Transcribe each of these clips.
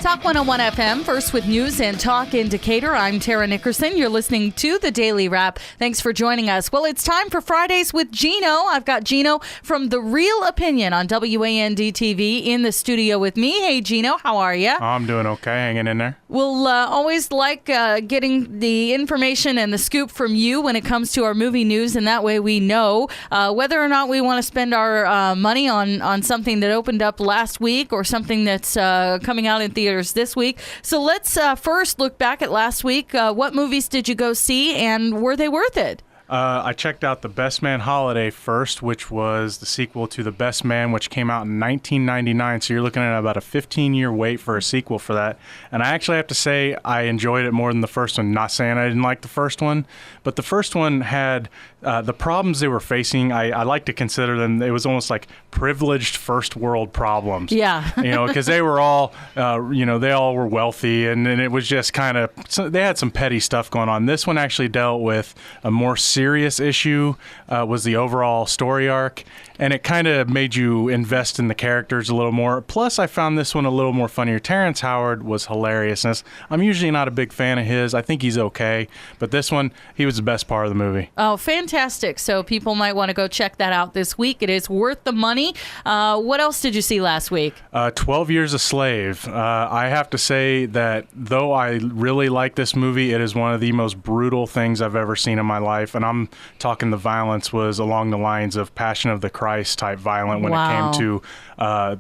Talk 101 FM, first with news and talk in Decatur. I'm Tara Nickerson. You're listening to the Daily Wrap. Thanks for joining us. Well, it's time for Fridays with Geno. I've got Geno from The Real Opinion on WAND-TV in the studio with me. Hey, Geno, how are you? I'm doing okay, hanging in there. We'll always like getting the information and the scoop from you when it comes to our movie news, and that way we know whether or not we want to spend our money on something that opened up last week or something that's coming out in theaters this week. So let's first look back at last week. What movies did you go see, and were they worth it? I checked out The Best Man Holiday first, which was the sequel to The Best Man, which came out in 1999. So you're looking at about a 15-year wait for a sequel for that. And I actually have to say I enjoyed it more than the first one. Not saying I didn't like the first one, but the first one had the problems they were facing. I like to consider them, it was almost like privileged first world problems. Yeah. Because they were all, they all were wealthy, and it was just kind of, they had some petty stuff going on. This one actually dealt with a more serious issue, was the overall story arc, and it kind of made you invest in the characters a little more. Plus, I found this one a little more funnier. Terrence Howard was hilarious. I'm usually not a big fan of his. I think he's okay, but this one, he was the best part of the movie. Oh, fantastic. So people might want to go check that out this week. It is worth the money. What else did you see last week? 12 Years a Slave. I have to say that though I really like this movie, it is one of the most brutal things I've ever seen in my life. And I'm talking the violence was along the lines of Passion of the Christ type violent when it came to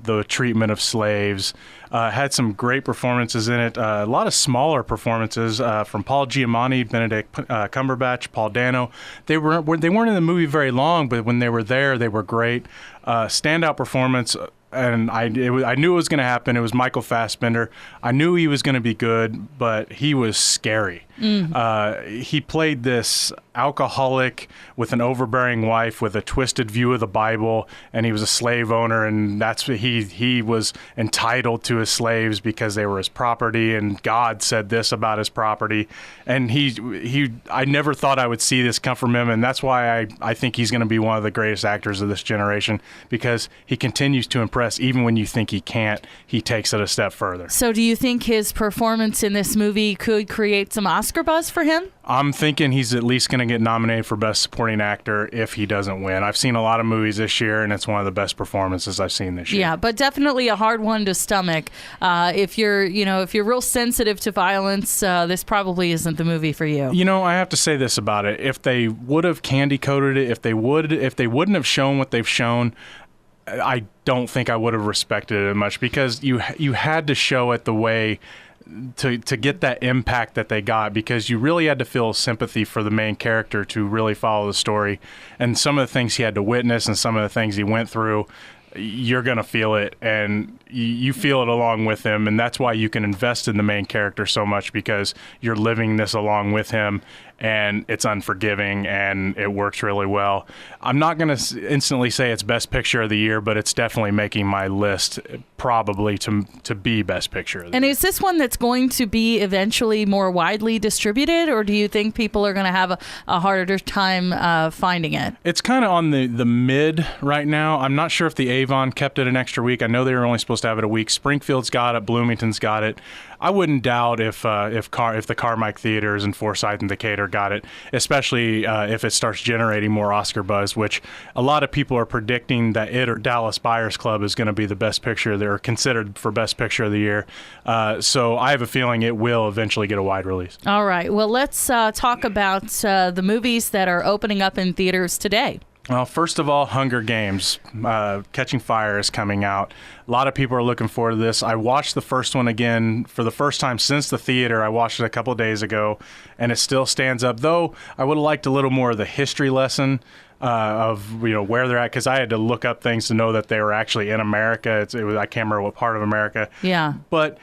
the treatment of slaves. Had some great performances in it. A lot of smaller performances from Paul Giamatti, Benedict Cumberbatch, Paul Dano. They weren't in the movie very long, but when they were there, they were great. Standout performance. And I knew it was going to happen. It was Michael Fassbender. I knew he was going to be good, but he was scary. He played this alcoholic with an overbearing wife with a twisted view of the Bible, and he was a slave owner, and that's what he was entitled to his slaves because they were his property, and God said this about his property. And I never thought I would see this come from him, and that's why I think he's going to be one of the greatest actors of this generation, because he continues to impress. Even when you think he can't, he takes it a step further. So do you think his performance in this movie could create some Oscar buzz for him? I'm thinking he's at least going to get nominated for Best Supporting Actor if he doesn't win. I've seen a lot of movies this year, and it's one of the best performances I've seen this year. Yeah, but definitely a hard one to stomach. If you're real sensitive to violence, this probably isn't the movie for you. I have to say this about it: if they would have candy coated it, if they wouldn't have shown what they've shown, I don't think I would have respected it much, because you had to show it the way to get that impact that they got, because you really had to feel sympathy for the main character to really follow the story. And some of the things he had to witness and some of the things he went through, you're going to feel it, and you feel it along with him. And that's why you can invest in the main character so much, because you're living this along with him, and it's unforgiving, and it works really well. I'm not going to instantly say it's Best Picture of the Year, but it's definitely making my list probably to be Best Picture of the Year. And is this one that's going to be eventually more widely distributed, or do you think people are going to have a harder time finding it? It's kind of on the mid right now. I'm not sure if the Avon kept it an extra week. I know they were only supposed to have it a week. Springfield's got it. Bloomington's got it. I wouldn't doubt if the Carmike Theaters and Forsyth and Decatur got it, especially if it starts generating more Oscar buzz, which a lot of people are predicting that it or Dallas Buyers Club is going to be the best picture. They're considered for Best Picture of the Year. So I have a feeling it will eventually get a wide release. All right. Well, let's talk about the movies that are opening up in theaters today. Well, first of all, Hunger Games, Catching Fire is coming out. A lot of people are looking forward to this. I watched the first one again for the first time since the theater. I watched it a couple of days ago, and it still stands up, though I would have liked a little more of the history lesson of where they're at, because I had to look up things to know that they were actually in America. I can't remember what part of America. Yeah. But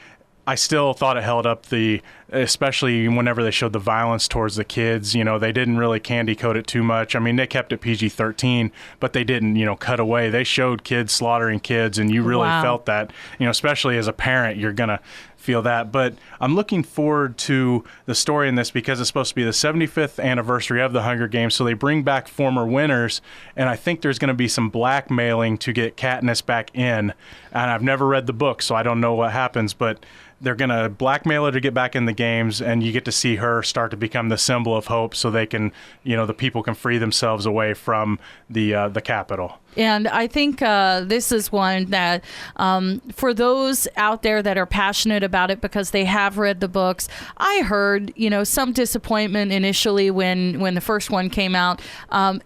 I still thought it held up the especially whenever they showed the violence towards the kids. They didn't really candy coat it too much. I mean, they kept it PG-13, but they didn't, cut away. They showed kids slaughtering kids, and you really felt that, especially as a parent, you're going to feel that. But I'm looking forward to the story in this because it's supposed to be the 75th anniversary of the Hunger Games, so they bring back former winners, and I think there's going to be some blackmailing to get Katniss back in. And I've never read the book, so I don't know what happens, but they're going to blackmail her to get back in the games, and you get to see her start to become the symbol of hope so they can, the people can free themselves away from the Capitol. And I think this is one that for those out there that are passionate about it because they have read the books, I heard, some disappointment initially when the first one came out.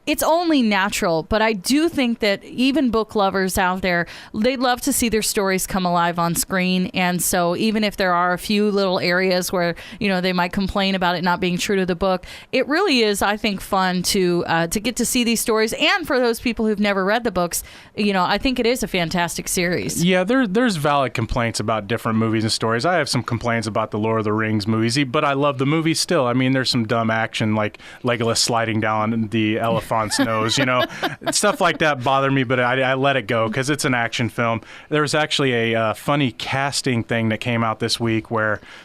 It's only natural, but I do think that even book lovers out there, they'd love to see their stories come alive on screen. And so even if there are a few little areas where, they might complain about it not being true to the book, it really is, I think, fun to get to see these stories. And for those people who've never read the books, I think it is a fantastic series. Yeah, there's valid complaints about different movies and stories. I have some complaints about the Lord of the Rings movies, but I love the movies still. I mean, there's some dumb action like Legolas sliding down the elephant's nose, stuff like that bother me, but I let it go because it's an action film. There was actually a funny casting thing that came out this week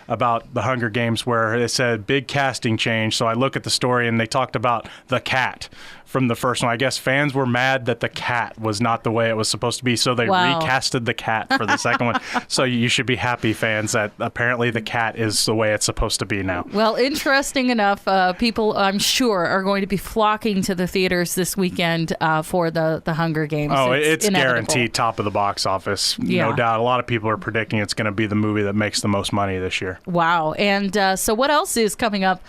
about the Hunger Games where it said big casting change. So I look at the story and they talked about the cat from the first one. I guess fans were mad that the cat was not the way it was supposed to be, so they recasted the cat for the second one. So you should be happy, fans, that apparently the cat is the way it's supposed to be now. Well, interesting enough, people, I'm sure, are going to be flocking to the theaters this weekend for the Hunger Games. Oh, it's guaranteed top of the box office. No doubt. A lot of people are predicting it's going to be the movie that makes the most money this year. Wow. And so what else is coming up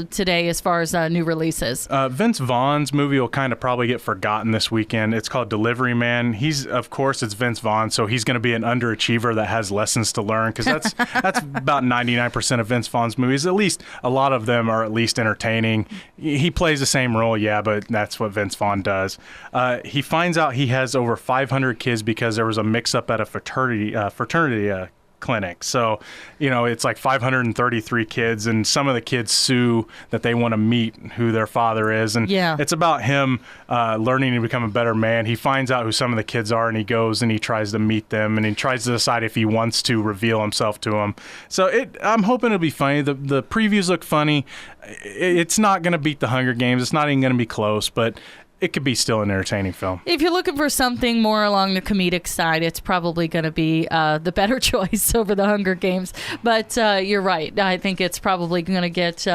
today as far as new releases? Vince Vaughn's movie will kind of probably get forgotten this weekend. It's called Delivery Man. Of course, it's Vince Vaughn, so he's going to be an underachiever that has lessons to learn because that's about 99% of Vince Vaughn's movies. At least a lot of them are at least entertaining. He plays the same role, but that's what Vince Vaughn does. He finds out he has over 500 kids because there was a mix-up at a fraternity clinic. So, it's like 533 kids, and some of the kids sue that they want to meet who their father is. And it's about him learning to become a better man. He finds out who some of the kids are, and he goes and he tries to meet them, and he tries to decide if he wants to reveal himself to them. So I'm hoping it'll be funny. The previews look funny. It's not going to beat the Hunger Games. It's not even going to be close, but it could be still an entertaining film. If you're looking for something more along the comedic side, it's probably going to be the better choice over the Hunger Games. But you're right. I think it's probably going to get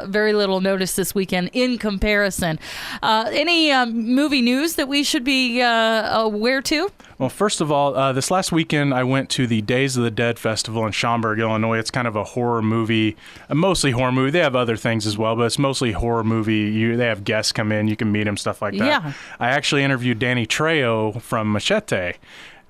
very little notice this weekend in comparison. Any movie news that we should be aware to? Well, first of all, this last weekend I went to the Days of the Dead Festival in Schaumburg, Illinois. It's kind of a horror movie, mostly horror movie. They have other things as well, but it's mostly horror movie. They have guests come in, you can meet them, stuff like that. Yeah. I actually interviewed Danny Trejo from Machete.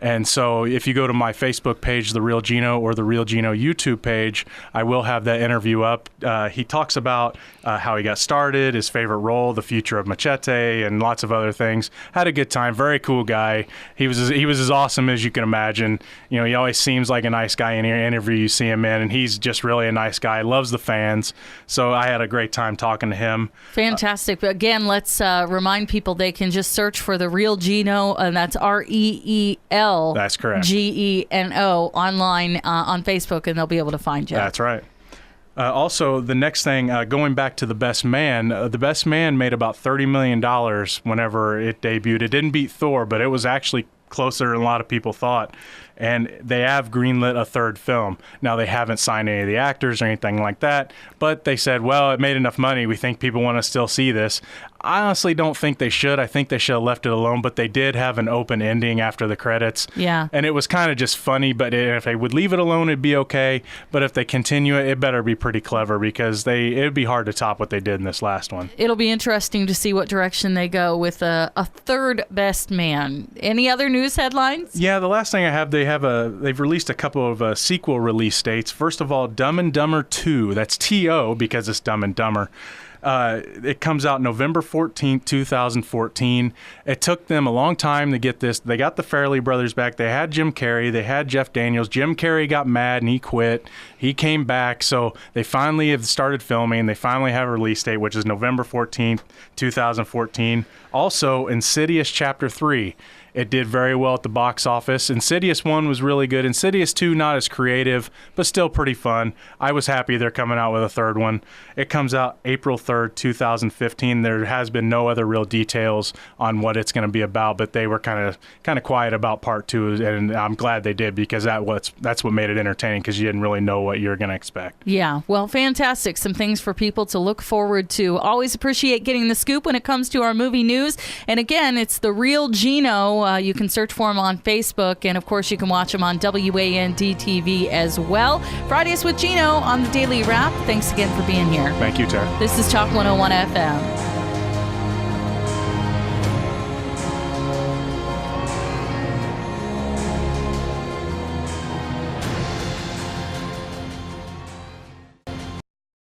And so if you go to my Facebook page, The Real Geno, or The Real Geno YouTube page, I will have that interview up. He talks about how he got started, his favorite role, the future of Machete, and lots of other things. Had a good time. Very cool guy. He was as awesome as you can imagine. He always seems like a nice guy in any interview you see him in, and he's just really a nice guy. Loves the fans. So I had a great time talking to him. Fantastic. But again, let's remind people they can just search for The Real Geno, and that's REEL. That's correct. GENO online on Facebook, and they'll be able to find you. That's right. Also, the next thing, going back to The Best Man, The Best Man made about $30 million whenever it debuted. It didn't beat Thor, but it was actually closer than a lot of people thought. And they have greenlit a third film. Now, they haven't signed any of the actors or anything like that, but they said, well, it made enough money. We think people want to still see this. I honestly don't think they should. I think they should have left it alone, but they did have an open ending after the credits. Yeah. And it was kind of just funny, but if they would leave it alone, it'd be okay. But if they continue it, it better be pretty clever because it'd be hard to top what they did in this last one. It'll be interesting to see what direction they go with a third Best Man. Any other news headlines? Yeah, the last thing I have, they've released a couple of sequel release dates. First of all, Dumb and Dumber 2. That's T.O. because it's Dumb and Dumber. It comes out November 14th, 2014. It took them a long time to get this. They got the Farrelly brothers back. They had Jim Carrey. They had Jeff Daniels. Jim Carrey got mad and he quit. He came back. So they finally have started filming. They finally have a release date, which is November 14th, 2014. Also, Insidious Chapter 3. It did very well at the box office. Insidious 1 was really good. Insidious 2, not as creative, but still pretty fun. I was happy they're coming out with a third one. It comes out April 3rd, 2015. There has been no other real details on what it's going to be about, but they were kind of quiet about part 2, and I'm glad they did, because that's what made it entertaining, because you didn't really know what you were going to expect. Yeah, well, fantastic. Some things for people to look forward to. Always appreciate getting the scoop when it comes to our movie news. And again, it's The Real Geno. You can search for him on Facebook, and of course you can watch him on WAND TV as well. Fridays with Geno on the Daily Wrap. Thanks again for being here. Thank you, Tara. This is Talk 101 FM.